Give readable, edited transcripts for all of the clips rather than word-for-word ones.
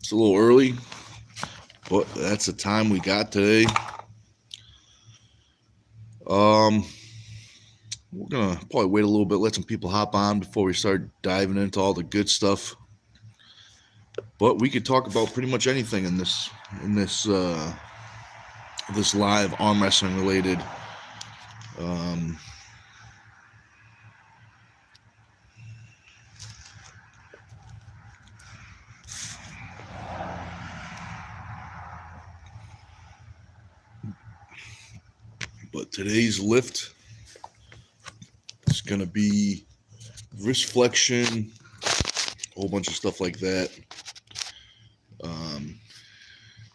It's a little early, but that's the time we got today. Um, we're gonna probably wait a little bit, let some people hop on before we start diving into all the good stuff. But we could talk about pretty much anything in this live arm wrestling related. Um, but today's lift is gonna be wrist flexion, a whole bunch of stuff like that.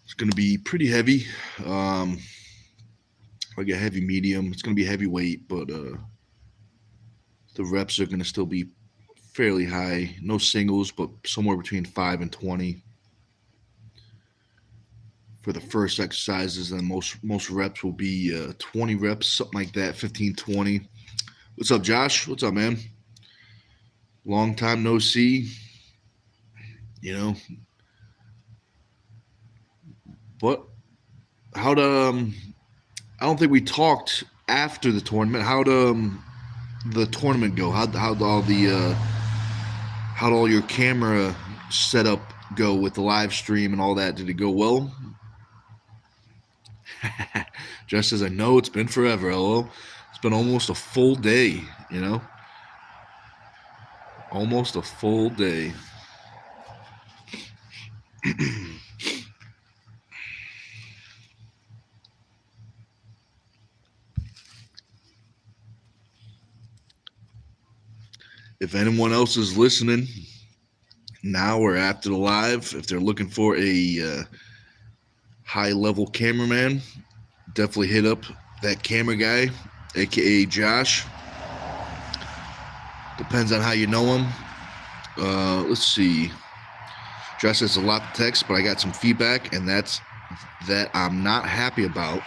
It's gonna be pretty heavy, like a heavy medium. It's gonna be heavyweight, but the reps are gonna still be fairly high. No singles, but somewhere between 5 and 20 for the first exercises. And most reps will be 20 reps, something like that, 15, 20. What's up, Josh? What's up, man? Long time no see. You know, but how'd I don't think we talked after the tournament. How'd the tournament go? How'd all your camera setup go with the live stream and all that? Did it go well? Just as I know, it's been forever. Hello, it's been almost a full day. Almost a full day. If anyone else is listening now or after the live, if they're looking for a high level cameraman, definitely hit up that camera guy, aka Josh. Depends on how you know him. Let's see. Josh says a lot to text, but I got some feedback, and that I'm not happy about.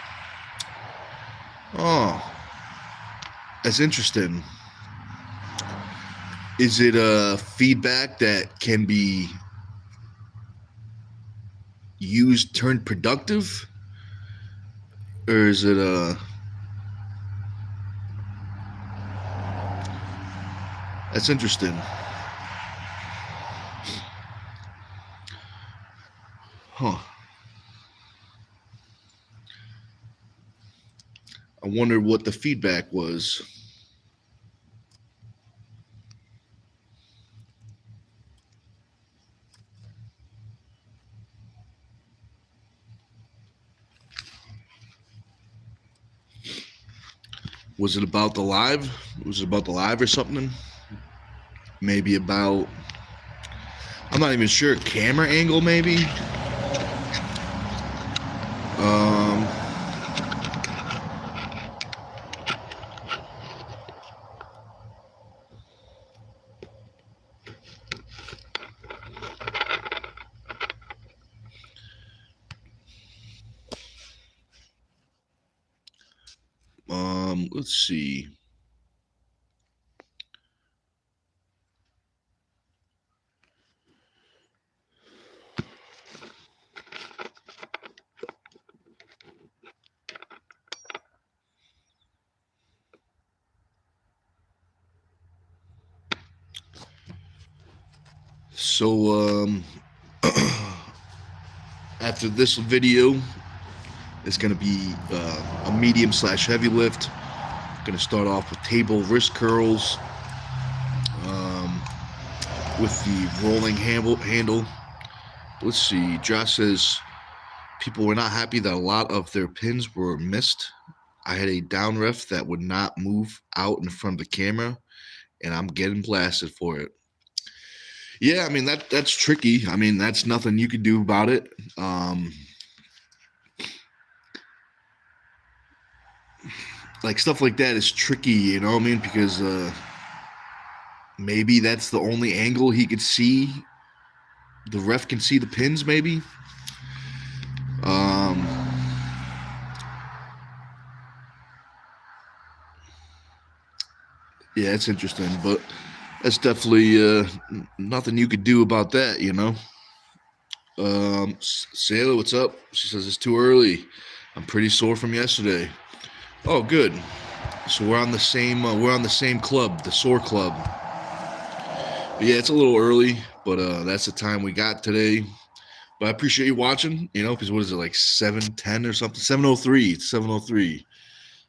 Oh, that's interesting. Is it a feedback that can be used, turned productive? Or is it a... That's interesting. Huh. I wonder what the feedback was. Was it about the live? Was it about the live or something? Maybe about... I'm not even sure. Camera angle, maybe? Let's see. So, after this video, it's going to be a medium/heavy lift. Going to start off with table wrist curls with the rolling handle. Let's see. Josh says people were not happy that a lot of their pins were missed. I had a down ref that would not move out in front of the camera, and I'm getting blasted for it. Yeah, I mean that's tricky. I mean that's nothing you can do about it. Like stuff like that is tricky, you know what I mean? Because maybe that's the only angle he could see. The ref can see the pins, maybe. Yeah, it's interesting, but that's definitely nothing you could do about that, you know. Sailor, what's up? She says it's too early. I'm pretty sore from yesterday. Oh, good. So we're on the same club, the sore club. But yeah, it's a little early, but that's the time we got today. But I appreciate you watching, because what is it, like 7:10 or something? 7:03. It's 7:03.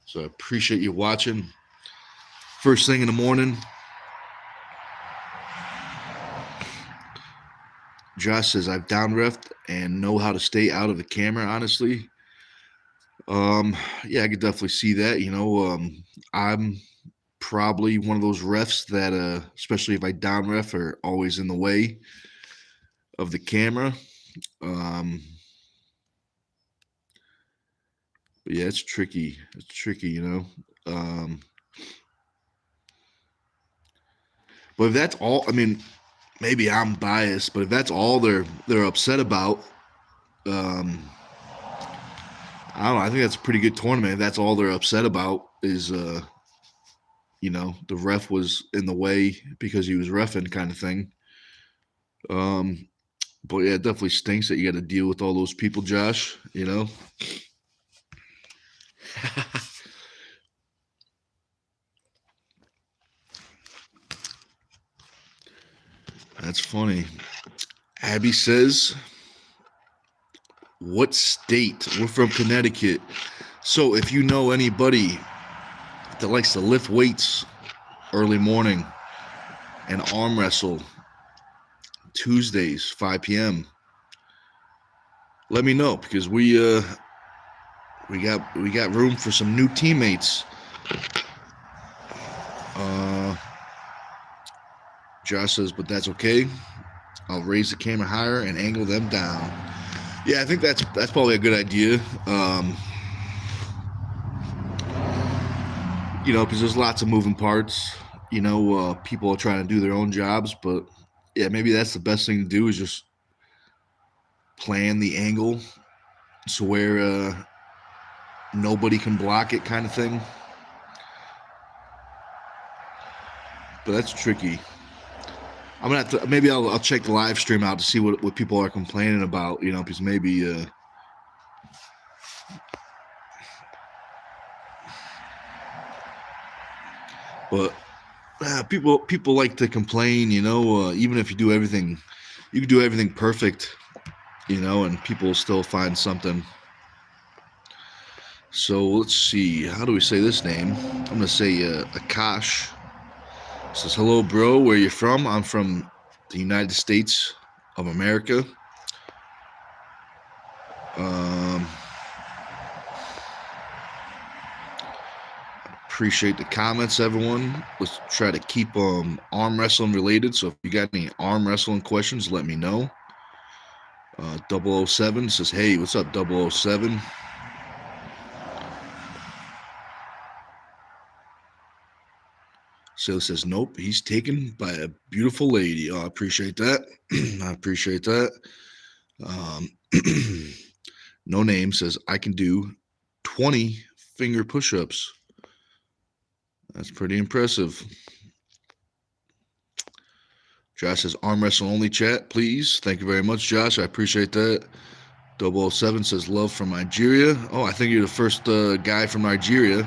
So I appreciate you watching. First thing in the morning. Josh says I've down refed and know how to stay out of the camera, honestly. Yeah, I could definitely see that. I'm probably one of those refs that especially if I down ref, are always in the way of the camera. But yeah, it's tricky. It's tricky, But if that's all, maybe I'm biased, but if that's all they're upset about, I don't know. I think that's a pretty good tournament. If that's all they're upset about is, the ref was in the way because he was reffing, kind of thing. But yeah, it definitely stinks that you got to deal with all those people, Josh. That's funny. Abby says, what state? We're from Connecticut. So if you know anybody that likes to lift weights early morning and arm wrestle Tuesdays, 5 p.m., let me know, because we got room for some new teammates. Josh says, but that's okay. I'll raise the camera higher and angle them down. Yeah, I think that's probably a good idea. Because there's lots of moving parts. People are trying to do their own jobs, but yeah, maybe that's the best thing to do, is just plan the angle so where nobody can block it, kind of thing. But that's tricky. I'm gonna have to, maybe I'll check the live stream out to see what people are complaining about, because maybe but people like to complain, even if you do everything, you can do everything perfect, and people still find something. So let's see, how do we say this name? I'm gonna say Akash. Says, hello, bro. Where you from? I'm from the United States of America. Appreciate the comments, everyone. Let's try to keep arm wrestling related. So if you got any arm wrestling questions, let me know. 007 says, hey, what's up, 007? So says, nope, he's taken by a beautiful lady. Oh, I appreciate that. I appreciate that. No name says, I can do 20 finger push-ups. That's pretty impressive. Josh says, arm wrestle only, chat, please. Thank you very much, Josh. I appreciate that. 007 says, love from Nigeria. Oh, I think you're the first guy from Nigeria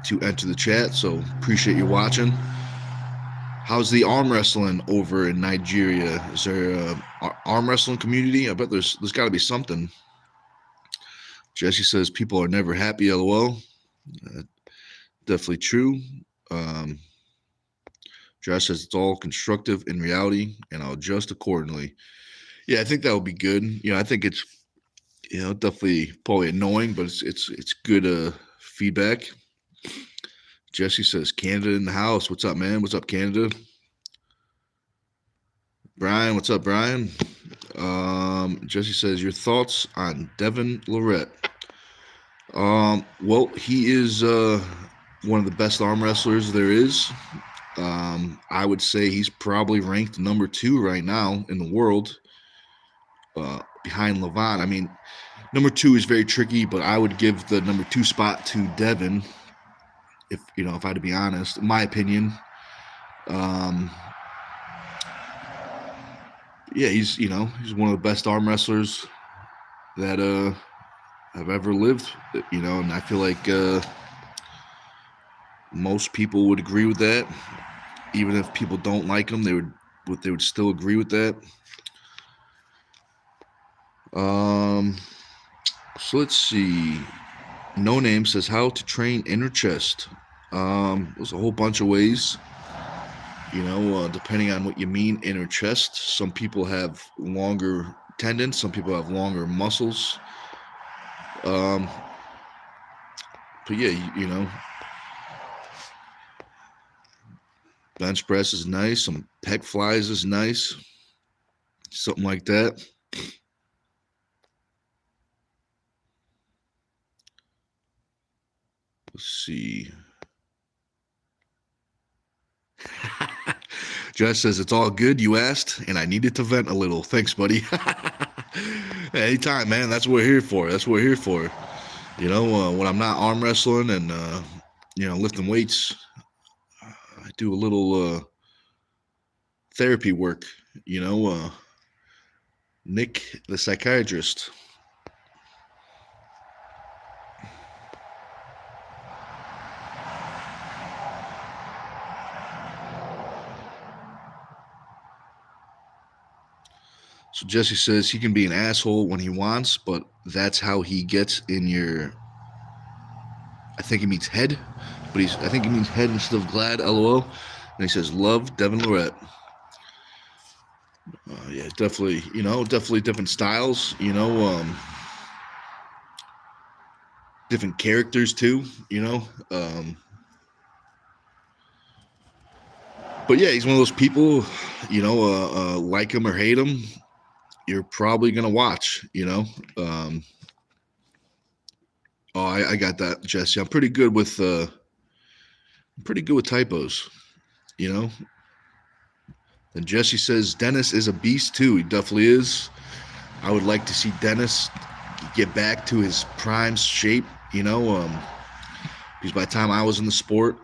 to enter the chat, so appreciate you watching. How's the arm wrestling over in Nigeria? Is there an arm wrestling community? I bet there's got to be something. Jesse says, people are never happy, lol. Definitely true. Josh says, it's all constructive in reality, and I'll adjust accordingly. Yeah, I think that would be good. I think it's, definitely probably annoying, but it's good feedback. Jesse says, Canada in the house. What's up, man? What's up, Canada? Brian, what's up, Brian? Jesse says, your thoughts on Devin Lorette? Well, he is one of the best arm wrestlers there is. I would say he's probably ranked number 2 right now in the world, behind Levon. Number 2 is very tricky, but I would give the number 2 spot to Devin, if I had to be honest, in my opinion. Yeah, he's one of the best arm wrestlers that have ever lived. And I feel like most people would agree with that. Even if people don't like him, they would still agree with that. Um, so let's see. No Name says how to train inner chest. There's a whole bunch of ways. Depending on what you mean, inner chest. Some people have longer tendons. Some people have longer muscles. Um, but yeah, bench press is nice. Some pec flies is nice. Something like that. Let's see. Jess says, it's all good. You asked, and I needed to vent a little. Thanks, buddy. Anytime, man. That's what we're here for. That's what we're here for. When I'm not arm wrestling and, lifting weights, I do a little therapy work. Nick, the psychiatrist. So Jesse says he can be an asshole when he wants, but that's how he gets in your. I think he means head, but I think he means head instead of glad. LOL. And he says love Devin Lorette. Yeah, definitely. Definitely different styles. Different characters too. But yeah, he's one of those people. Like him or hate him, you're probably gonna watch. Oh, I got that, Jesse. I'm pretty good with typos. You know. And Jesse says Dennis is a beast too. He definitely is. I would like to see Dennis get back to his prime shape. Because by the time I was in the sport,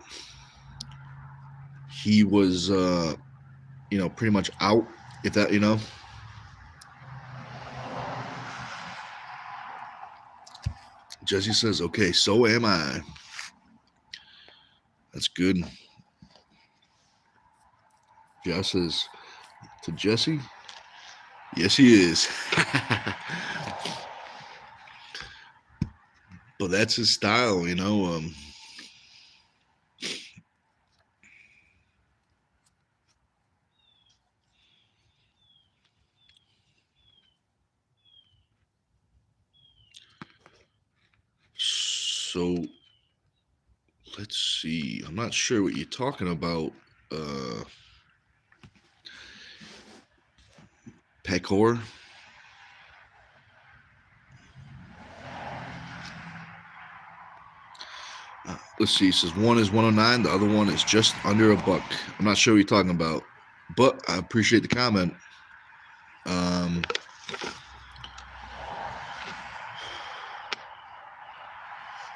he was pretty much out. If that Jesse says, okay, so am I. That's good. Josh says to Jesse, yes, he is. But that's his style. So let's see. I'm not sure what you're talking about. Pecor. Let's see. It says one is 109. The other one is just under $1. I'm not sure what you're talking about, but I appreciate the comment.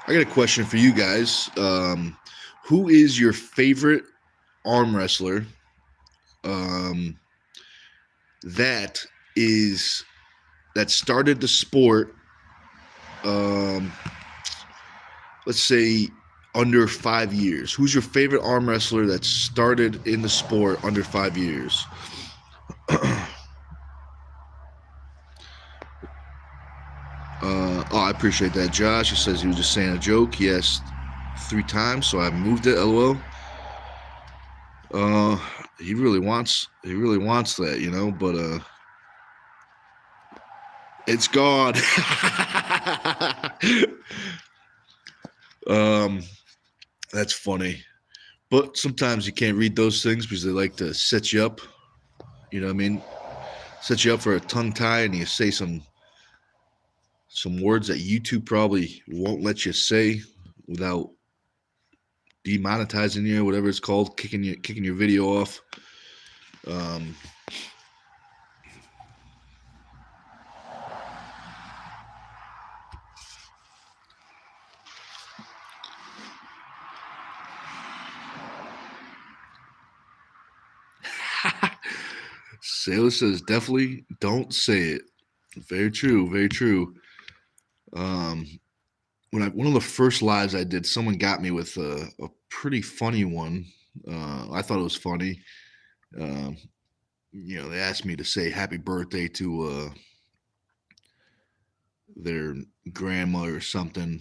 I got a question for you guys. Who is your favorite arm wrestler that started the sport, let's say under 5 years? Who's your favorite arm wrestler that started in the sport under 5 years? I appreciate that, Josh. He says he was just saying a joke. He asked 3 times, so I moved it. LOL. He really wants that, but it's gone. That's funny. But sometimes you can't read those things because they like to set you up. You know what I mean? Set you up for a tongue tie, and you say some words that YouTube probably won't let you say without demonetizing you, or whatever it's called, kicking your video off. Sailor says definitely don't say it. Very true. Very true. Um, one of the first lives I did, someone got me with a pretty funny one. I thought it was funny. Um, they asked me to say happy birthday to their grandma or something,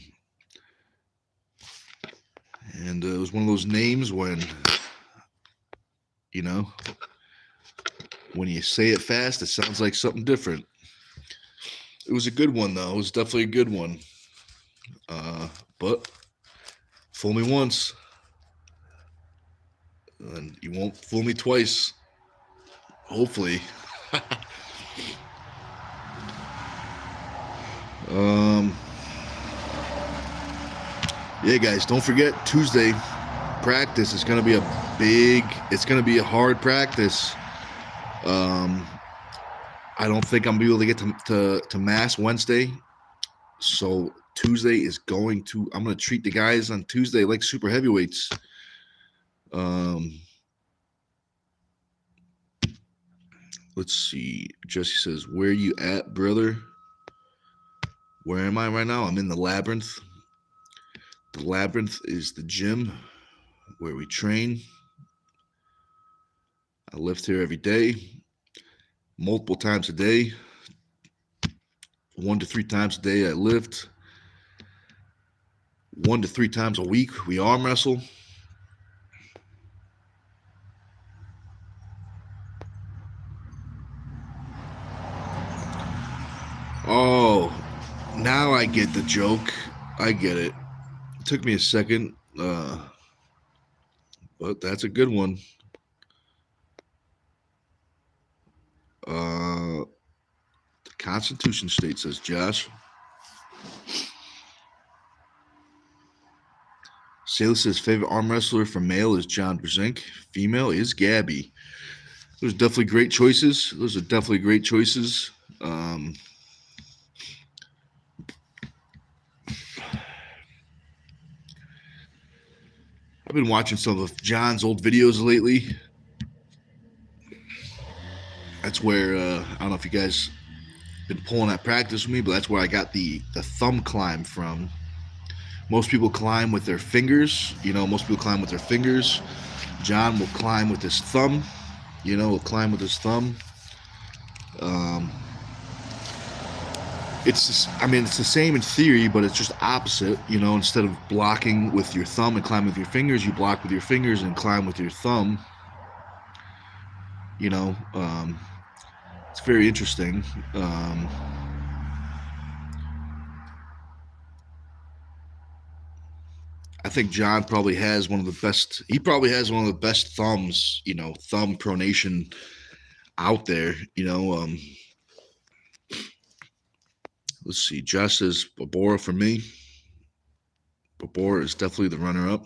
and it was one of those names you know, when you say it fast, it sounds like something different. It was a good one though. It was definitely a good one. But fool me once, and you won't fool me twice. Hopefully. um, yeah, guys, don't forget Tuesday practice is going to be it's going to be a hard practice. I don't think I'm going to be able to get to Mass Wednesday. So Tuesday is I'm going to treat the guys on Tuesday like super heavyweights. Let's see. Jesse says, where you at, brother? Where am I right now? I'm in the Labyrinth. The Labyrinth is the gym where we train. I lift here every day, multiple times a day. 1 to 3 times a day I lift. 1 to 3 times a week we arm wrestle. Oh, now I get the joke. I get it. It took me a second, but that's a good one. The Constitution State, says Josh. Sailor says favorite arm wrestler for male is John Brzenk. Female is Gabby. Those are definitely great choices. I've been watching some of John's old videos lately. That's where I don't know if you guys been pulling at practice with me, but that's where I got the thumb climb from. Most people climb with their fingers. John will climb with his thumb. It's the same in theory, but it's just opposite. Instead of blocking with your thumb and climbing with your fingers, you block with your fingers and climb with your thumb. It's very interesting. I think John probably has one of the best. He probably has one of the best thumbs, thumb pronation out there. Let's see. Josh says Babora for me. Babora is definitely the runner-up.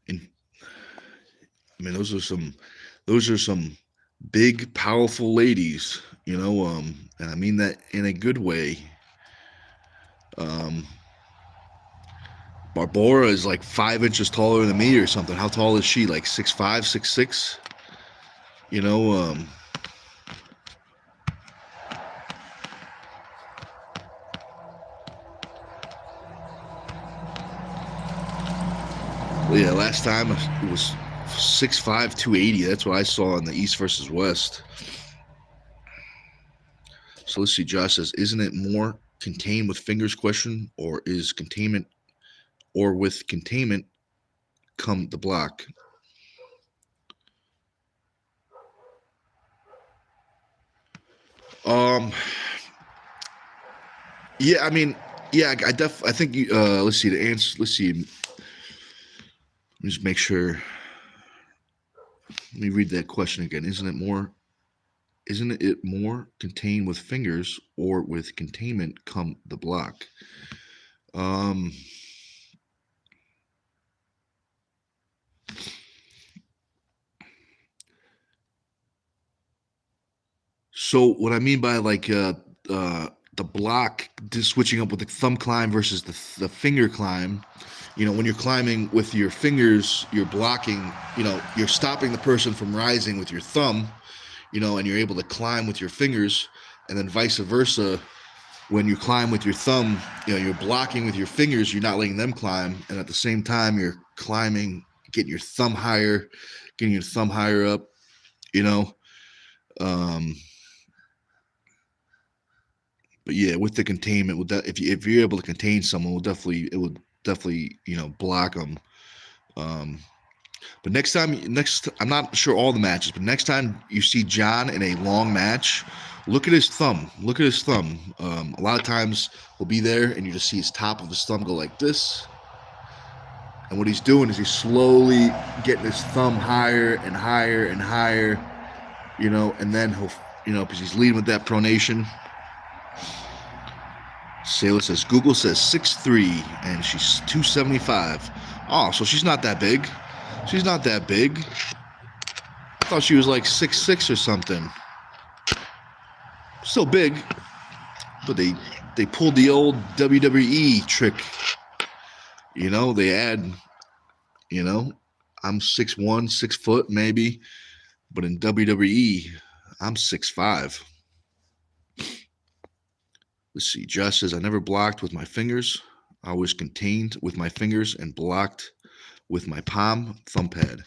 And those are some big, powerful ladies. And I mean that in a good way. Barbora is like 5 inches taller than me or something. How tall is she? Like 6'5", 6'6"? Well, yeah, last time it was 6'5", 280. That's what I saw in the East versus West. So let's see. Josh says, isn't it more contained with fingers question, or is containment, or with containment come the block? Yeah, I think you, let's see the answer. Let's see. Let me just make sure. Let me read that question again. Isn't it more contained with fingers, or with containment come the block? So what I mean by the block, just switching up with the thumb climb versus the finger climb, You know, when you're climbing with your fingers, you're blocking, you know, you're stopping the person from rising with your thumb, you know, and you're able to climb with your fingers, and then vice versa. When you climb with your thumb, you know, you're blocking with your fingers, you're not letting them climb, and at the same time you're climbing, getting your thumb higher, up, you know. Um, but yeah, with the containment, with that, if you're able to contain someone, it will definitely, you know, block them. Um, but next, I'm not sure all the matches, but next time you see John in a long match, look at his thumb. Look at his thumb. A lot of times we'll be there and you just see his top of his thumb go like this. And what he's doing is he's slowly getting his thumb higher and higher and higher, you know, and then he'll, you know, because he's leading with that pronation. Sailor says, Google says 6'3", and she's 275. Oh, so she's not that big. She's not that big. I thought she was like 6'6" or something. Still big, but they pulled the old WWE trick. You know, they add, you know, I'm 6'1", 6 foot maybe, but in WWE, I'm 6'5". Let's see. Josh says, I never blocked with my fingers. I was contained with my fingers and blocked with my palm thumb pad.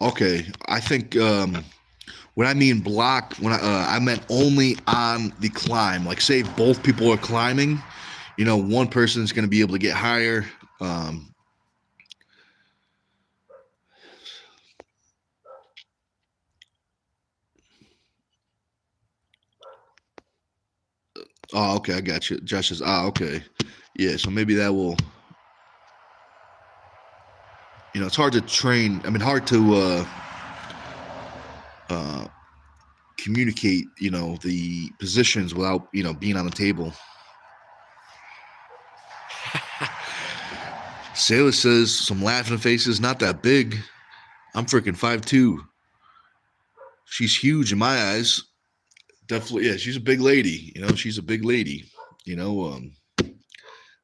Okay, I think when I mean block, when I meant only on the climb. Like, say both people are climbing, you know, one person's going to be able to get higher. Oh, okay, I got you. Josh says, okay. Yeah, so maybe that will, you know, it's hard to train. I mean, hard to communicate, you know, the positions without, you know, being on the table. Sailor says, some laughing faces, not that big. I'm freaking 5'2". She's huge in my eyes. Definitely, yeah, she's a big lady. You know, she's a big lady. You know,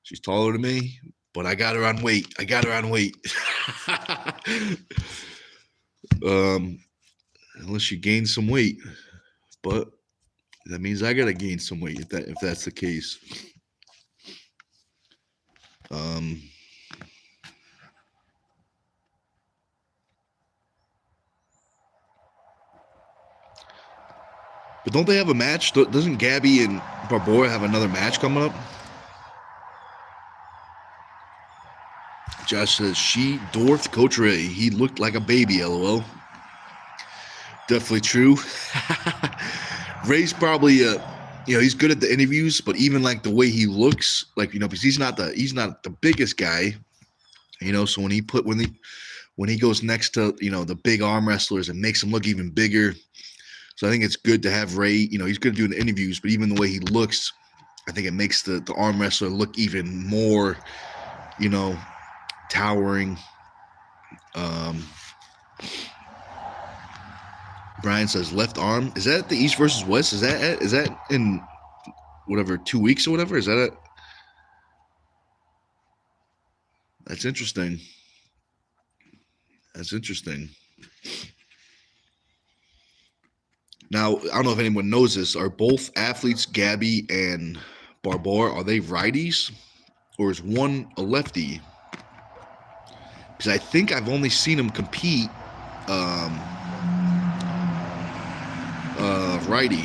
she's taller than me, but I got her on weight. Unless she gains some weight, but that means I gotta gain some weight if that's the case. But don't they have a match? Doesn't Gabby and Barbora have another match coming up? Josh says, she dwarfed Coach Ray. He looked like a baby, LOL. Definitely true. Ray's probably, you know, he's good at the interviews, but even like the way he looks, like, you know, because he's not the biggest guy, you know. So when he goes next to, you know, the big arm wrestlers, it makes him look even bigger. So I think it's good to have Ray. You know, he's good at doing the interviews, but even the way he looks, I think it makes the arm wrestler look even more, you know, towering. Brian says left arm. Is that the East versus West? Is that in whatever 2 weeks or whatever? Is that it? That's interesting. That's interesting. Now, I don't know if anyone knows this. Are both athletes, Gabby and Barbora, are they righties? Or is one a lefty? Because I think I've only seen them compete righty.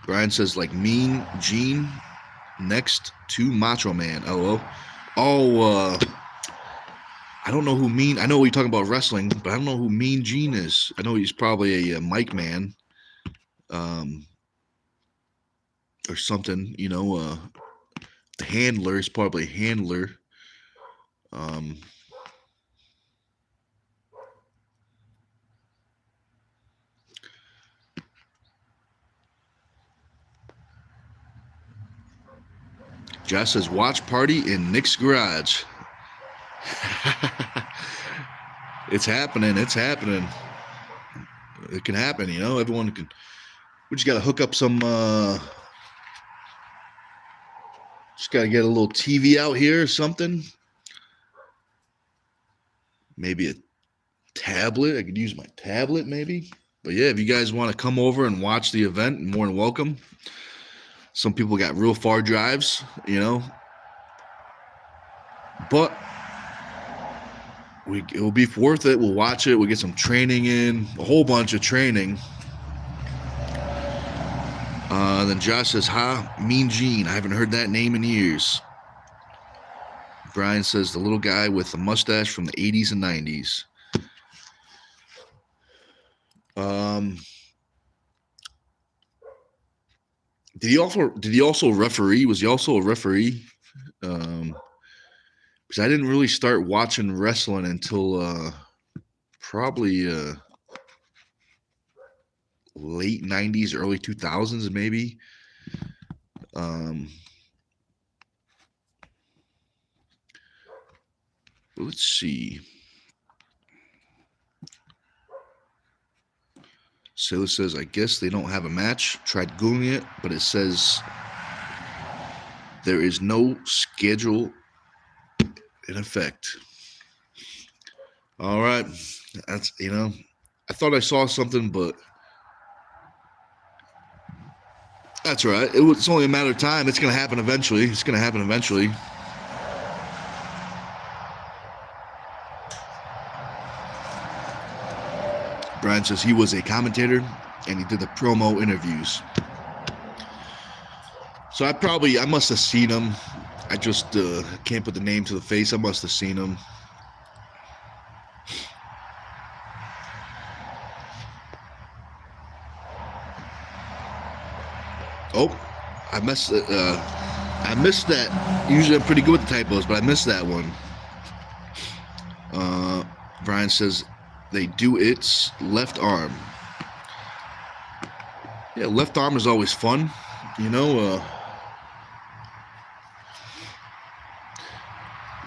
Brian says, like Mean Gene next to Macho Man. Oh, I don't know who Mean. I know you're talking about wrestling, but I don't know who Mean Gene is. I know he's probably a mic man, or something. You know, the handler is probably a handler. Josh says, watch party in Nick's garage. It's happening. It's happening. It can happen, you know. Everyone can. We just got to hook up some. Just got to get a little TV out here or something. Maybe a tablet. I could use my tablet, maybe. But yeah, if you guys want to come over and watch the event, more than welcome. Some people got real far drives, you know. But it will be worth it. We'll watch it. We'll get some training in, a whole bunch of training. Then Josh says, Mean Gene. I haven't heard that name in years. Brian says, the little guy with the mustache from the 80s and 90s. Did he also referee? Was he also a referee? Because I didn't really start watching wrestling until probably late 90s, early 2000s, maybe. Let's see. Sailor says, I guess they don't have a match. Tried Googling it, but it says there is no schedule in effect. All right. That's, you know, I thought I saw something, but that's right. It's only a matter of time. It's going to happen eventually. It's going to happen eventually. Brian says he was a commentator and he did the promo interviews. So I must have seen him. I just can't put the name to the face. I must have seen him. Oh, I missed that. Usually I'm pretty good with the typos, but I missed that one. Brian says they do its left arm. Yeah, left arm is always fun. You know,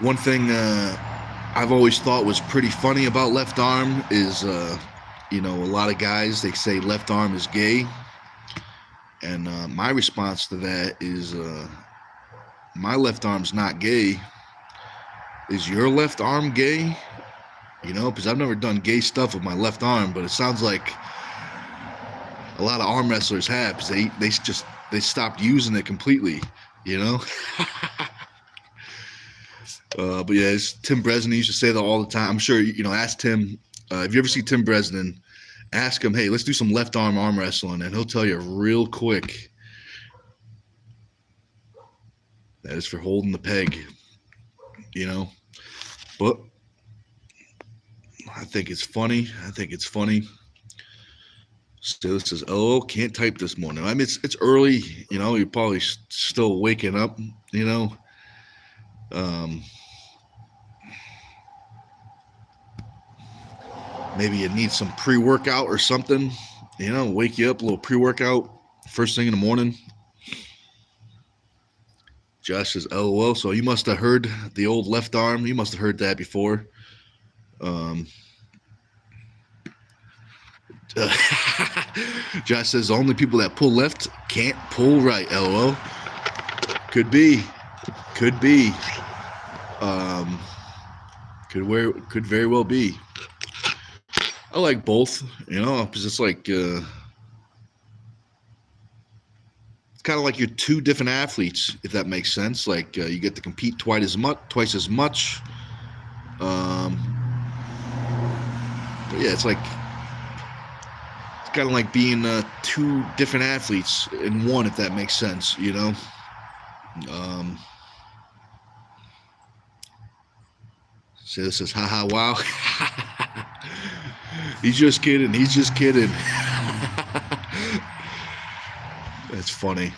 one thing I've always thought was pretty funny about left arm is, you know, a lot of guys, they say left arm is gay. And my response to that is my left arm's not gay. Is your left arm gay? You know, because I've never done gay stuff with my left arm, but it sounds like a lot of arm wrestlers have, because they stopped using it completely, you know. But yeah, Tim Bresnan used to say that all the time. I'm sure, you know, ask Tim, if you ever see Tim Bresnan, ask him, hey, let's do some left arm wrestling, and he'll tell you real quick that is for holding the peg, you know. But I think it's funny. Still says, oh, can't type this morning. I mean, it's early, you know, you're probably still waking up, you know. Maybe you need some pre-workout or something, you know, wake you up, a little pre-workout first thing in the morning. Josh says, LOL. So you must have heard the old left arm. You must have heard that before. Josh says the only people that pull left can't pull right. LOL. Could be. Could very well be. I like both, you know, because it's like it's kind of like you're two different athletes, if that makes sense. Like you get to compete twice as much. But yeah, it's kind of like being two different athletes in one, if that makes sense, you know. So this is haha wow. He's just kidding. That's funny.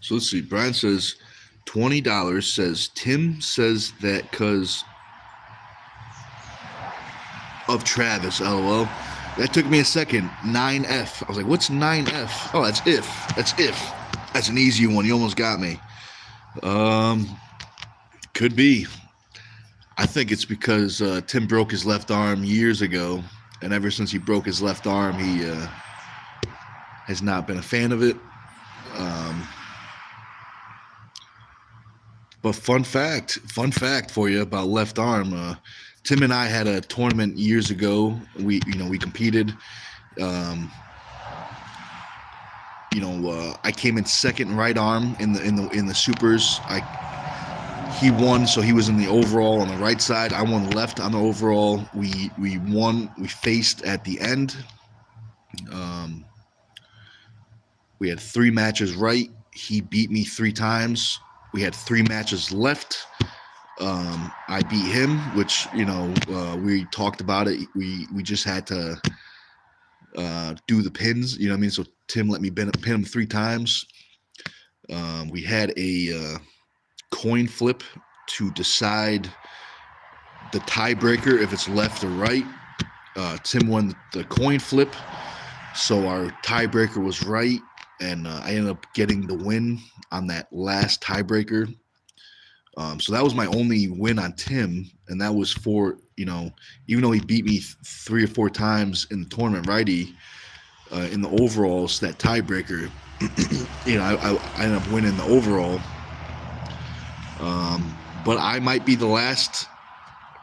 So let's see. Brian says $20. Says Tim says that because of Travis. LOL. That took me a second. 9F. I was like, what's 9F? Oh, that's if. That's if. That's an easy one. You almost got me. Could be. I think it's because Tim broke his left arm years ago, and ever since he broke his left arm, he has not been a fan of it. But fun fact for you about left arm. Tim and I had a tournament years ago. We competed. I came in second right arm in the supers. He won, so he was in the overall on the right side. I won left on the overall. We won. We faced at the end. We had 3 matches right. He beat me 3 times. We had 3 matches left. I beat him, which we talked about it. We just had to do the pins. You know what I mean? So Tim let me pin him 3 times. We had a coin flip to decide the tiebreaker if it's left or right. Tim won the coin flip, so our tiebreaker was right, and I ended up getting the win on that last tiebreaker. So that was my only win on Tim, and that was for, even though he beat me 3 or 4 times in the tournament righty, in the overalls, that tiebreaker, I ended up winning the overall. But I might be the last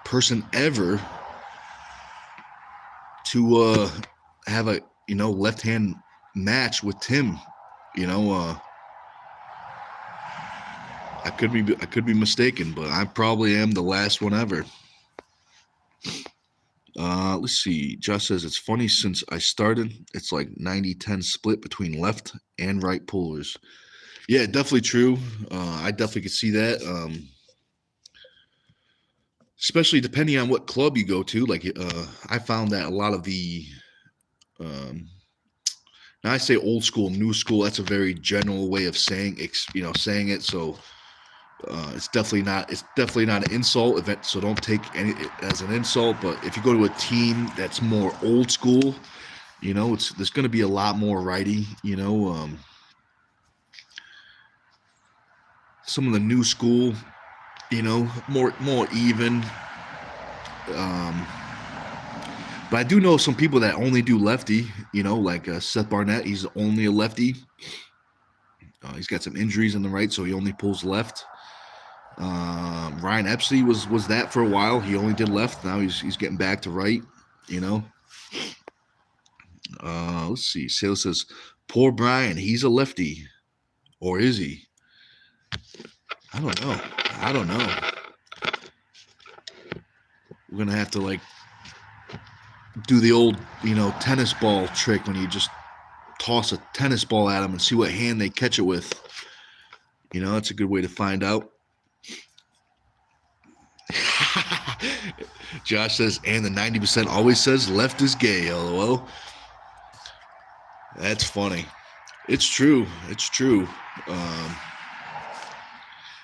person ever to have a left hand match with Tim. I could be mistaken, but I probably am the last one ever. Let's see. Josh says it's funny since I started, it's like 90-10 split between left and right pullers. Yeah, definitely true. I definitely could see that. Especially depending on what club you go to. Like, I found that a lot of the, now I say old school, new school. That's a very general way of saying it. So it's definitely not an insult. So don't take it as an insult. But if you go to a team that's more old school, there's going to be a lot more righty. Some of the new school, more even. But I do know some people that only do lefty, like Seth Barnett. He's only a lefty. He's got some injuries in the right, so he only pulls left. Ryan Epstein was that for a while. He only did left. Now he's getting back to right, Let's see. Sale says, poor Brian, he's a lefty. Or is he? I don't know. We're going to have to, do the old, tennis ball trick when you just toss a tennis ball at them and see what hand they catch it with. That's a good way to find out. Josh says, and the 90% always says left is gay, LOL. That's funny. It's true.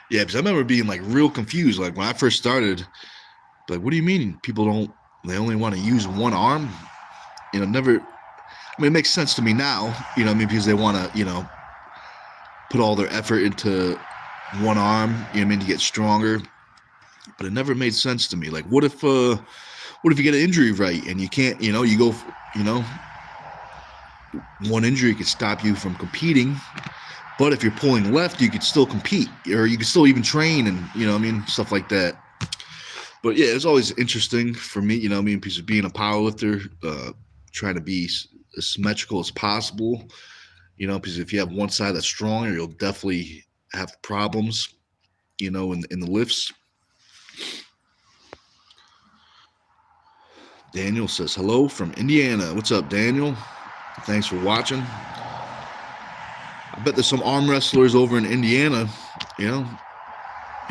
Yeah, because I remember being real confused. Like when I first started, what do you mean people they only want to use one arm? Never. I mean, it makes sense to me now, because they want to, put all their effort into one arm, to get stronger. But it never made sense to me. Like, what if you get an injury right and you can't, you go, one injury could stop you from competing. But if you're pulling left, you could still compete, or you could still even train and, stuff like that. But yeah, it's always interesting for me, because of being a powerlifter, trying to be as symmetrical as possible, because if you have one side that's stronger, you'll definitely have problems, in the lifts. Daniel says, hello from Indiana. What's up, Daniel? Thanks for watching. I bet there's some arm wrestlers over in Indiana, You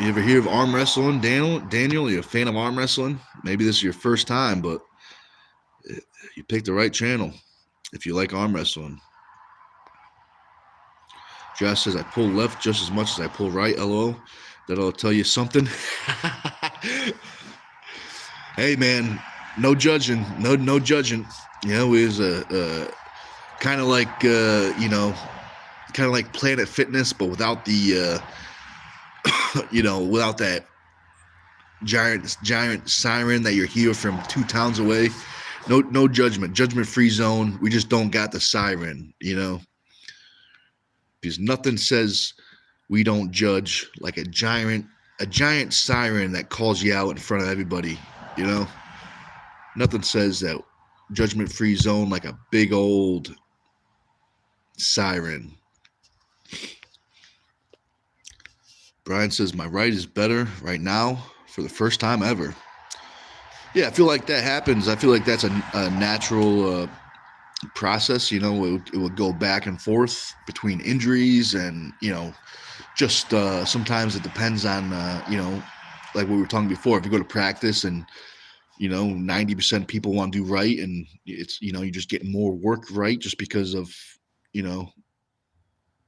ever hear of arm wrestling, Daniel? You're a fan of arm wrestling? Maybe this is your first time, but you picked the right channel if you like arm wrestling. Josh says, I pull left just as much as I pull right, LOL. That'll tell you something. Hey, man, no judging. No judging. You know, it was a kind of like, you know, kind of like Planet Fitness, but without the, you know, without that giant siren that you're here from 2 towns away. No judgment-free zone. We just don't got the siren, you know, because nothing says we don't judge like a giant siren that calls you out in front of everybody, you know. Nothing says that judgment-free zone like a big old siren. Brian says my right is better right now for the first time ever. Yeah, I feel like that happens. I feel like that's a natural process. You know, it would go back and forth between injuries and, you know, just sometimes it depends on, you know, like we were talking before. If you go to practice and, you know, 90% of people want to do right, and it's, you know, you're just getting more work right just because of, you know,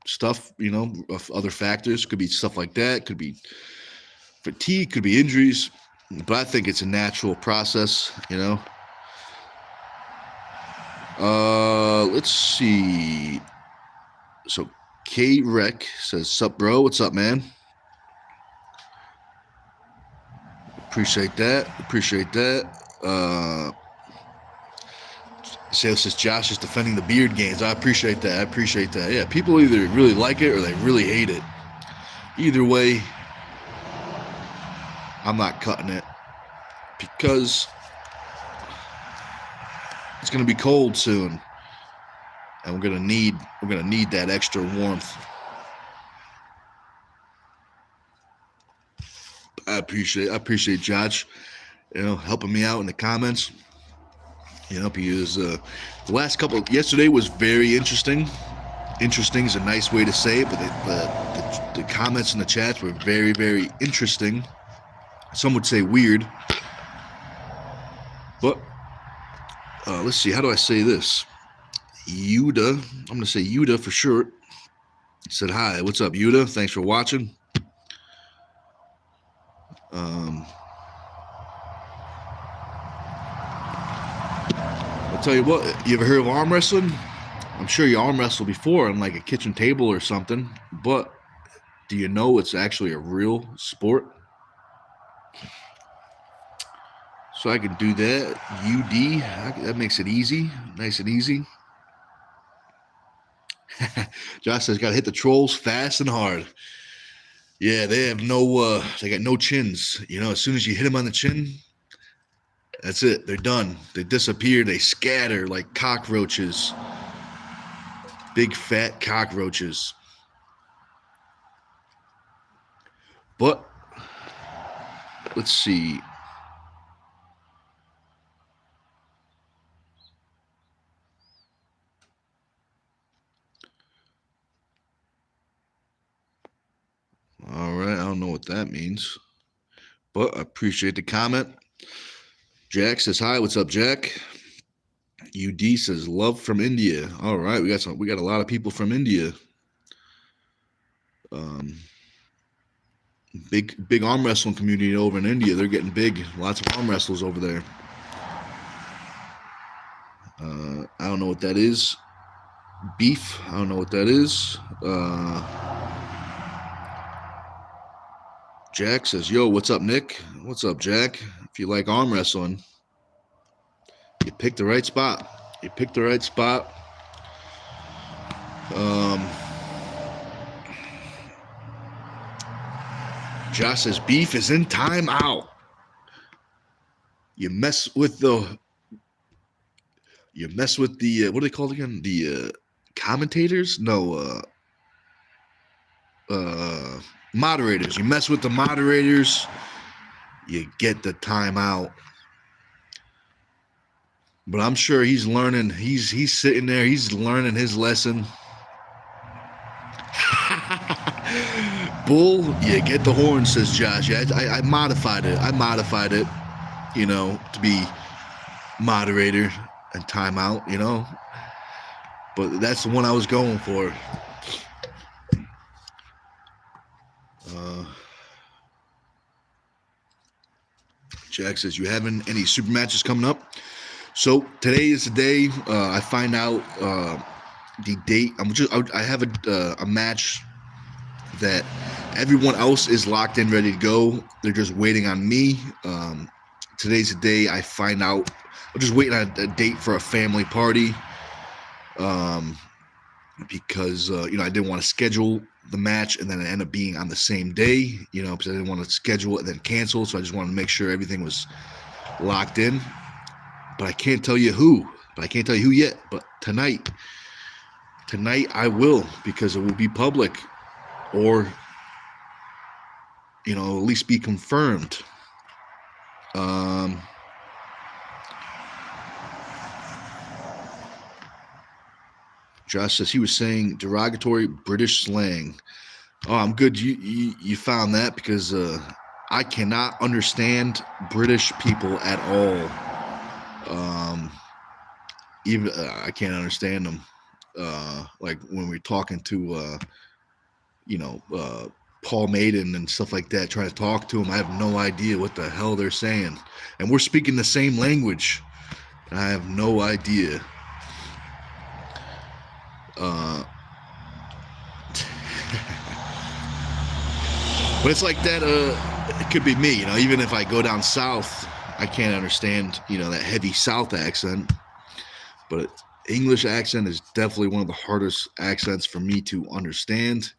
stuff, you know, of other factors. Could be stuff like that. Could be fatigue. Could be injuries. But I think it's a natural process, you know. Let's see. So K-Rec says, sup, bro? What's up, man? Appreciate that. Sales says Josh is defending the beard gains. I appreciate that. Yeah, people either really like it or they really hate it. Either way, I'm not cutting it because it's gonna be cold soon, and we're gonna need that extra warmth. I appreciate Josh, you know, helping me out in the comments. You know, because the last couple, yesterday was very interesting. Interesting is a nice way to say it, but the comments in the chats were very, very interesting. Some would say weird. But let's see, how do I say this? Yuda, I'm going to say Yuda for short, said, hi, what's up, Yuda? Thanks for watching. I'll tell you what, you ever heard of arm wrestling? I'm sure you arm wrestled before on like a kitchen table or something, but do you know it's actually a real sport? So I can do that. UD, that makes it easy, nice and easy. Josh says, gotta hit the trolls fast and hard. Yeah, they have no, they got no chins. You know, as soon as you hit them on the chin, that's it. They're done. They disappear. They scatter like cockroaches. Big fat cockroaches. But let's see. All right, I don't know what that means, but I appreciate the comment. Jack says, hi, what's up, Jack? UD says, love from India. All right, we got a lot of people from India. Big arm wrestling community over in India. They're getting big. Lots of arm wrestlers over there. I don't know what that is. Beef. I don't know what that is. Jack says, yo, what's up, Nick? What's up, Jack? If you like arm wrestling, you picked the right spot. Josh says, beef is in timeout. You mess with the, what are they called again? The commentators? No, moderators. You mess with the moderators, you get the timeout. But I'm sure he's learning. He's sitting there. He's learning his lesson. Bull, yeah, get the horn, says Josh. Yeah, I modified it, you know, to be moderator and timeout, you know. But that's the one I was going for. Jack says, you having any super matches coming up? So today is the day I find out the date. I have a match that everyone else is locked in, ready to go. They're just waiting on me. Today's the day I find out. I'm just waiting on a date for a family party. Because I didn't want to schedule the match and then it ended up being on the same day, because I didn't want to schedule it and then cancel. So I just wanted to make sure everything was locked in. But I can't tell you who. Yet. But tonight I will, because it will be public, or at least be confirmed. Josh says he was saying derogatory British slang. Oh, I'm good. You found that, because I cannot understand British people at all. Even I can't understand them. Like when we're talking to Paul Maiden and stuff like that, trying to talk to him, I have no idea what the hell they're saying, and we're speaking the same language, and I have no idea. But it's like that. It could be me, even if I go down south, I can't understand, that heavy South accent. But English accent is definitely one of the hardest accents for me to understand.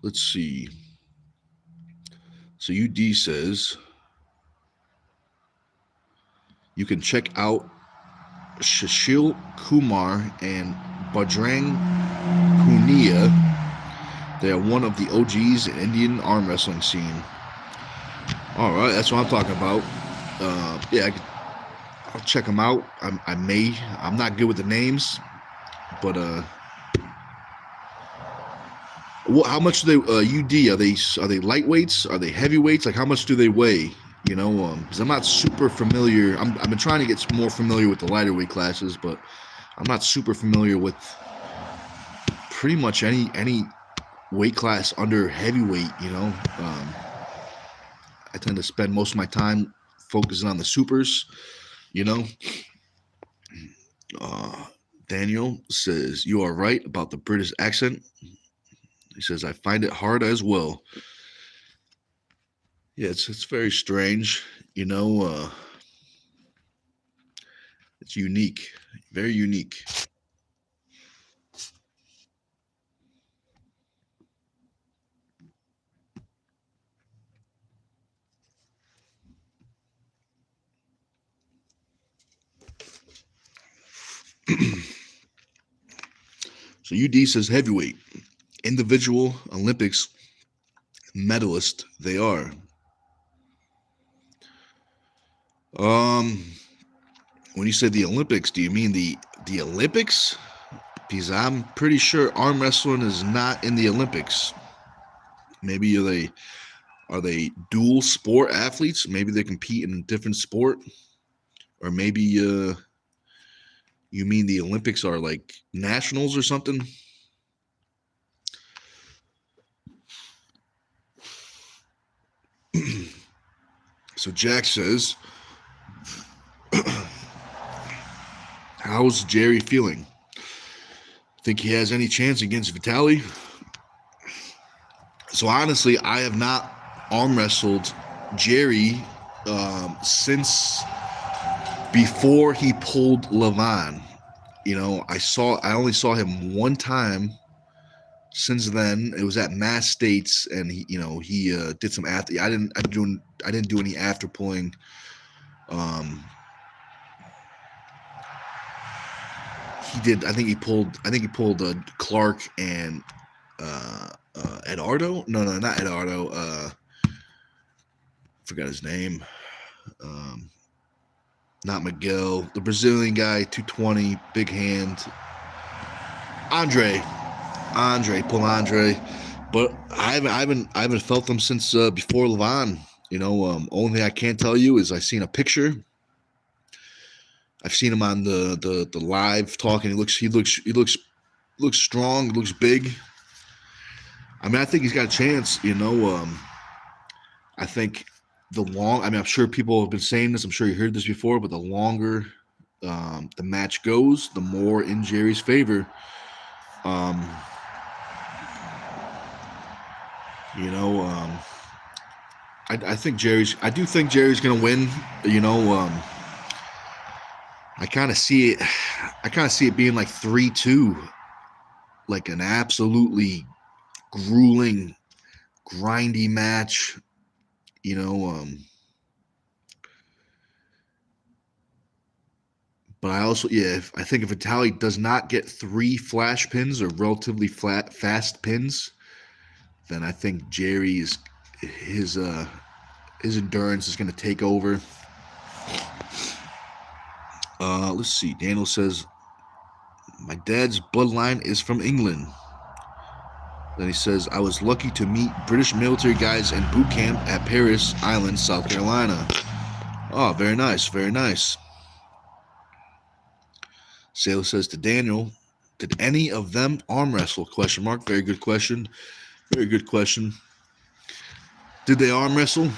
Let's see. So UD says you can check out Shashil Kumar and Bajrang Punia. They are one of the OGs in Indian arm wrestling scene. All right, that's what I'm talking about. I'll check them out. I'm not good with the names, but how much do they? UD, are they lightweights? Are they heavyweights? Like, how much do they weigh? Because I'm not super familiar. I've been trying to get more familiar with the lighter weight classes, but I'm not super familiar with pretty much any weight class under heavyweight. I tend to spend most of my time focusing on the supers. Daniel says, you are right about the British accent. He says, I find it hard as well. Yeah, it's very strange. It's unique, very unique. So UD says heavyweight, individual Olympics medalist they are. When you say the Olympics, do you mean the Olympics? Because I'm pretty sure arm wrestling is not in the Olympics. Maybe are they dual sport athletes? Maybe they compete in a different sport, or maybe you mean the Olympics are like nationals or something? So Jack says, how's Jerry feeling? Think he has any chance against Vitaly? So honestly, I have not arm wrestled Jerry since before he pulled Levon. I only saw him one time. Since then, it was at Mass States, and he did some after. I didn't do any after pulling. He did. I think he pulled Clark and Eduardo. No, not Eduardo. Forgot his name. Not Miguel. The Brazilian guy, 220, big hand. Andre, pull Andre. But I haven't felt them since before Levon. Only thing I can't tell you is I've seen a picture. I've seen him on the live talking. He looks looks strong, looks big. I mean, I think he's got a chance. I think I'm sure people have been saying this. I'm sure you heard this before, but the longer the match goes, the more in Jerry's favor. I do think Jerry's gonna win. I kind of see it being like 3-2, like an absolutely grueling, grindy match. But I think if Vitali does not get 3 flash pins or relatively fast pins, then I think Jerry's his endurance is going to take over. Let's see. Daniel says, my dad's bloodline is from England. Then he says, I was lucky to meet British military guys in boot camp at Paris Island, South Carolina. Oh, very nice, very nice. Sailor says to Daniel, did any of them arm wrestle? ? Very good question. Very good question. Did they arm wrestle?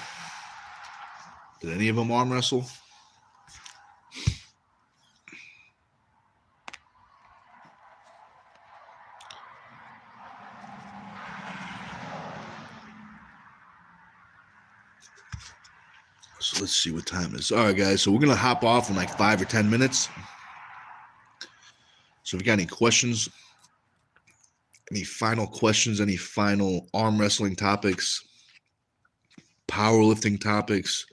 Did any of them arm wrestle? So let's see what time it is. All right, guys. So we're going to hop off in like 5 or 10 minutes. So if you got any questions, any final questions, any final arm wrestling topics, powerlifting topics.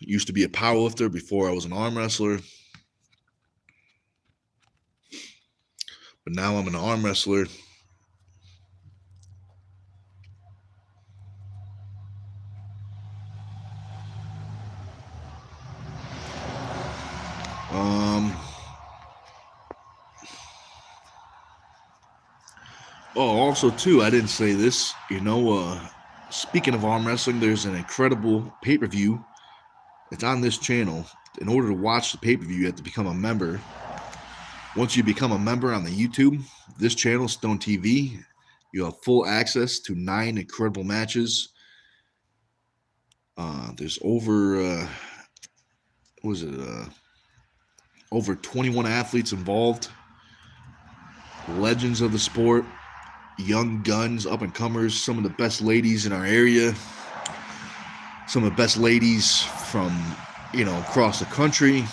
Used to be a powerlifter before I was an arm wrestler. But now I'm an arm wrestler. Also, too, I didn't say this. Speaking of arm wrestling, there's an incredible pay-per-view. It's on this channel. In order to watch the pay-per-view, you have to become a member. Once you become a member on the YouTube, this channel, STONEtv, you have full access to 9 incredible matches. There's over, over 21 athletes involved. Legends of the sport. Young guns, up-and-comers, some of the best ladies in our area, some of the best ladies from, across the country.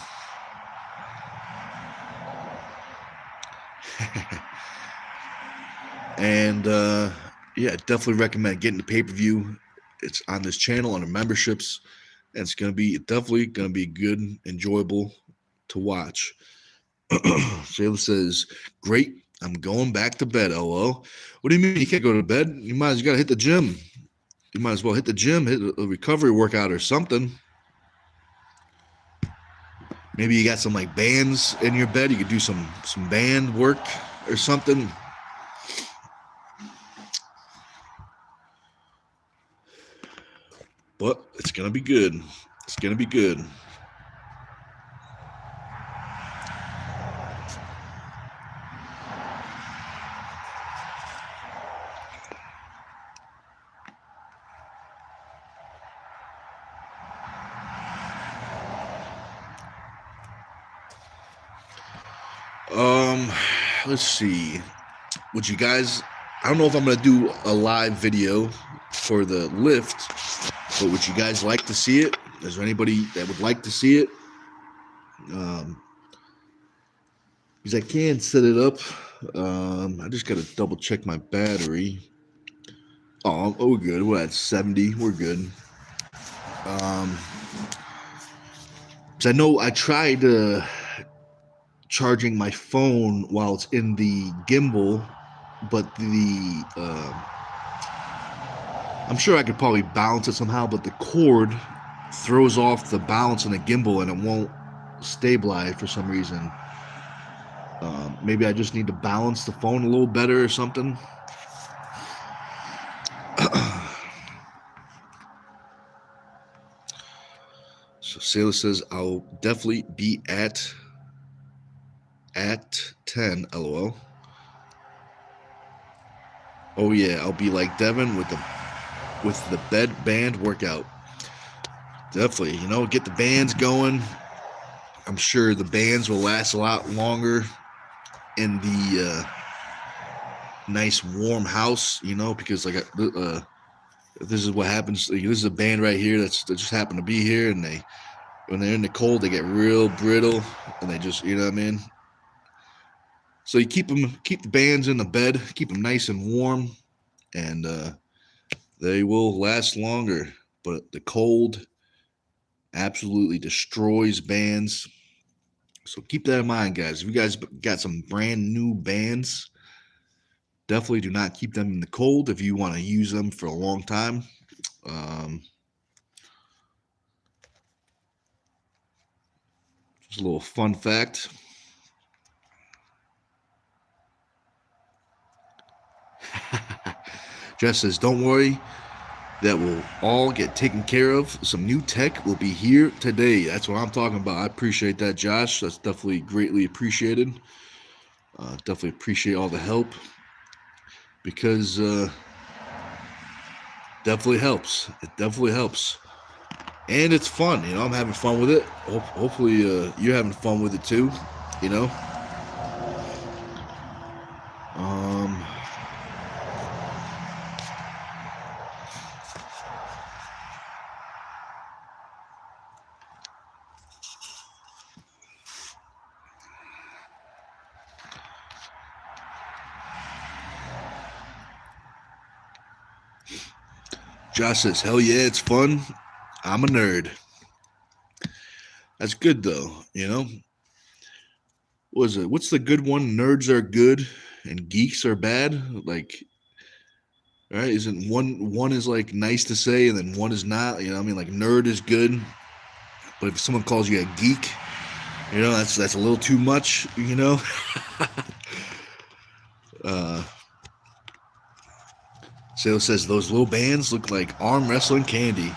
And, definitely recommend getting the pay-per-view. It's on this channel under memberships, and it's definitely going to be good, enjoyable to watch. Shayla says, great. I'm going back to bed, LO. What do you mean you can't go to bed? You got to hit the gym. You might as well hit the gym, hit a recovery workout or something. Maybe you got some like bands in your bed. You could do some band work or something. But it's going to be good. It's going to be good. Let's see. Would you guys, I don't know if I'm going to do a live video for the lift, but would you guys like to see it? Is there anybody that would like to see it? Because I can set it up. I just got to double check my battery. Oh, we're good. We're at 70. We're good. Because I know I tried charging my phone while it's in the gimbal, but I'm sure I could probably balance it somehow, but the cord throws off the balance in the gimbal and it won't stabilize for some reason. Maybe I just need to balance the phone a little better or something. So Sailor says, I'll definitely be at at 10, LOL. Oh yeah, I'll be like Devin with the band workout. Definitely, get the bands going. I'm sure the bands will last a lot longer in the nice warm house, because this is what happens. Like, this is a band right here that just happened to be here, and when they're in the cold, they get real brittle, and they just, what I mean. So you keep the bands in the bed, keep them nice and warm, and they will last longer. But the cold absolutely destroys bands. So keep that in mind, guys. If you guys got some brand new bands, definitely do not keep them in the cold if you want to use them for a long time. Just a little fun fact. Jess says, don't worry, that will all get taken care of. Some new tech will be here today. That's what I'm talking about. I appreciate that, Josh. That's definitely greatly appreciated. Definitely appreciate all the help, because definitely helps. It definitely helps. And it's fun, I'm having fun with it. Hopefully you're having fun with it too, Josh says, hell yeah, it's fun. I'm a nerd. That's good though, What is it? What's the good one? Nerds are good and geeks are bad? Like, right? Isn't one is like nice to say and then one is not? Like nerd is good, but if someone calls you a geek, that's a little too much, Sale says those little bands look like arm wrestling candy.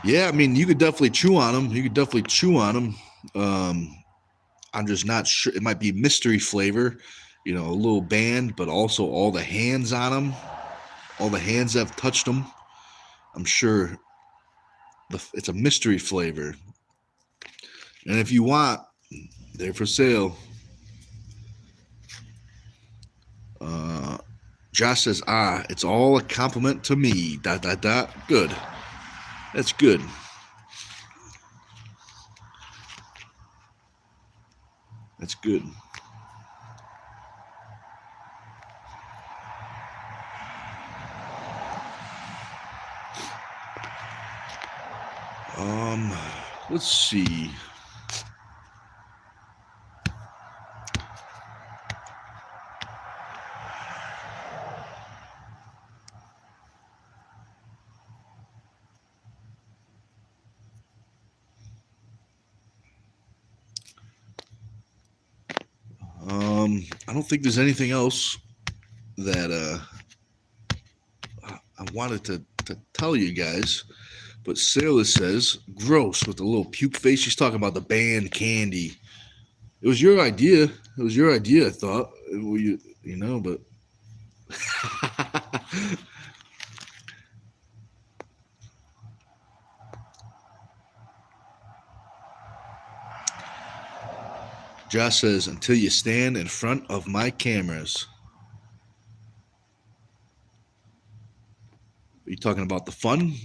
Yeah, you could definitely chew on them. I'm just not sure. It might be mystery flavor, a little band, but also all the hands on them, all the hands that have touched them. I'm sure it's a mystery flavor. And if you want, they're for sale. Josh says, it's all a compliment to me. ... Good. That's good. That's good. Let's see. I don't think there's anything else that I wanted to tell you guys. But Sailor says, gross, with the little puke face. She's talking about the band candy. It was your idea. I thought. But... Josh says, until you stand in front of my cameras. Are you talking about the fun?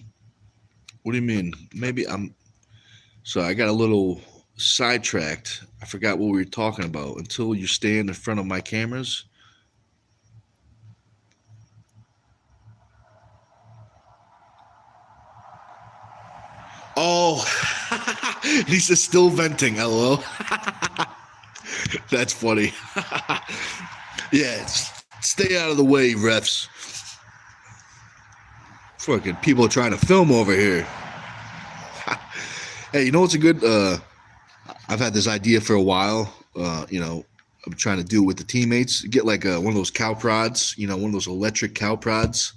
What do you mean? Maybe So I got a little sidetracked. I forgot what we were talking about. Until you stand in front of my cameras. Oh, he's just still venting, LOL. That's funny. Yeah, stay out of the way, refs. Fucking people are trying to film over here. Hey, you know what's a good... I've had this idea for a while. I'm trying to do it with the teammates. Get like one of those cow prods, one of those electric cow prods.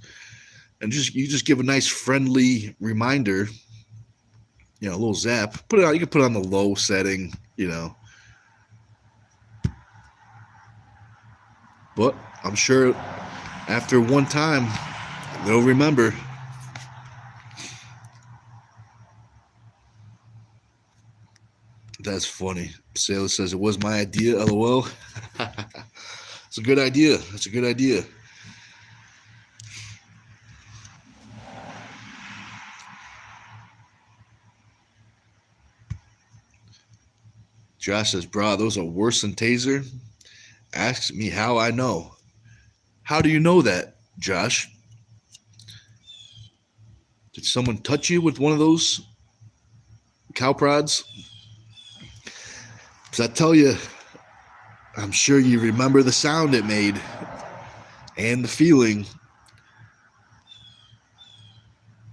And you just give a nice friendly reminder, a little zap. Put it on. You can put it on the low setting, But I'm sure after one time, they'll remember. That's funny. Sailor says, it was my idea, LOL. It's a good idea. That's a good idea. Josh says, brah, those are worse than taser. Ask me how I know. How do you know that, Josh? Did someone touch you with one of those cow prods? Because I tell you, I'm sure you remember the sound it made and the feeling.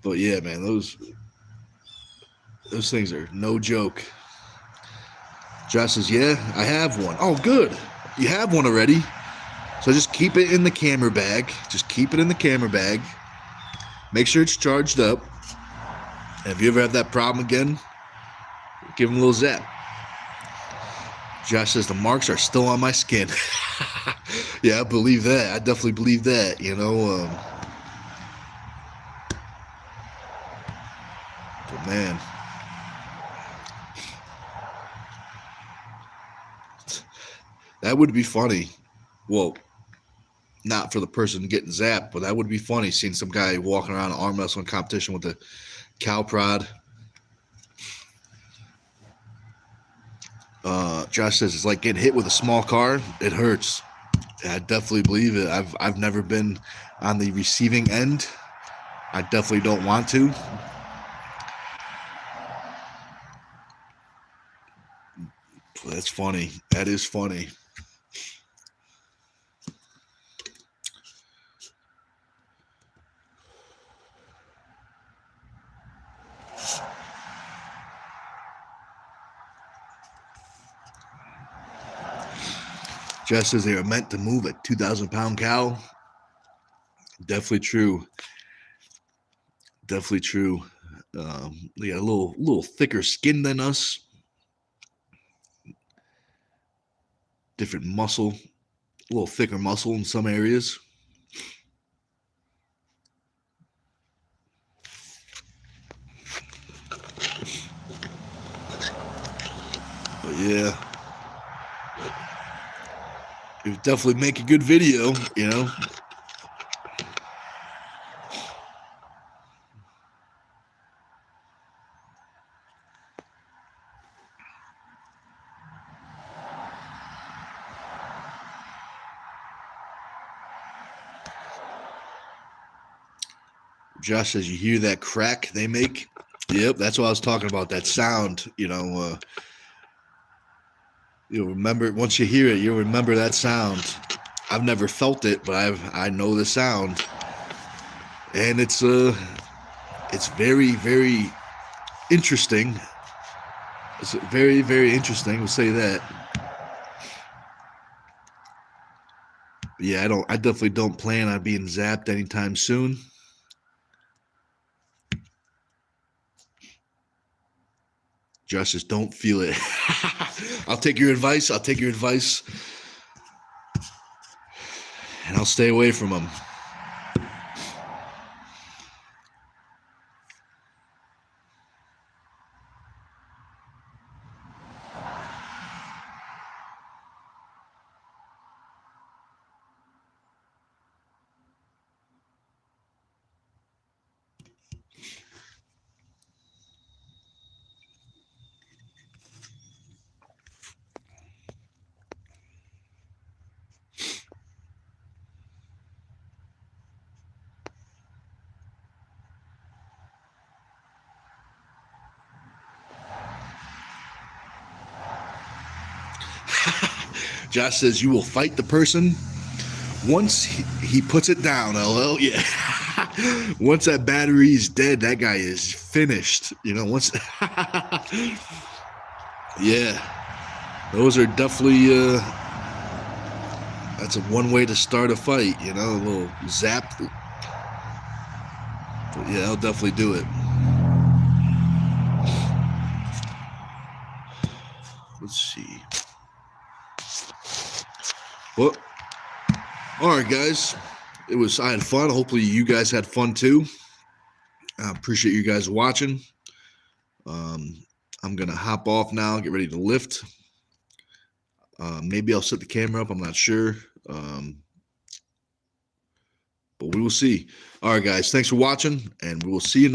But yeah, man, those things are no joke. Josh says, yeah, I have one. Oh, good. You have one already. So just keep it in the camera bag. Just keep it in the camera bag. Make sure it's charged up. And if you ever have that problem again, give him a little zap. Josh says, the marks are still on my skin. Yeah, I believe that. I definitely believe that, you know. But man, that would be funny. Well, not for the person getting zapped, but that would be funny seeing some guy walking around an arm wrestling competition with a cow prod. Josh says it's like getting hit with a small car. It hurts. I definitely believe it. I've never been on the receiving end. I definitely don't want to. That's funny. That is funny. Just as they are meant to move a 2,000-pound cow. Definitely true. Definitely true. They got a little thicker skin than us. Different muscle. A little thicker muscle in some areas. But yeah. It would definitely make a good video, you know. Josh says, you hear that crack they make? Yep, that's what I was talking about, that sound, you know. You'll remember, once you hear it, you'll remember that sound. I've never felt it, but I know the sound. And it's very, very interesting. It's very, very interesting, we'll say that. But yeah, I definitely don't plan on being zapped anytime soon. Josh says, don't feel it. I'll take your advice. I'll take your advice. And I'll stay away from them. Josh says, you will fight the person once he puts it down, LL. Yeah. Once that battery is dead, that guy is finished. You know, once. Yeah. Those are definitely, that's a one way to start a fight, you know, a little zap. But yeah, I'll definitely do it. Let's see. Well, All right, guys. I had fun. Hopefully you guys had fun too. I appreciate you guys watching. I'm going to hop off now, get ready to lift. Maybe I'll set the camera up. I'm not sure. But we will see. All right, guys. Thanks for watching, and we will see you next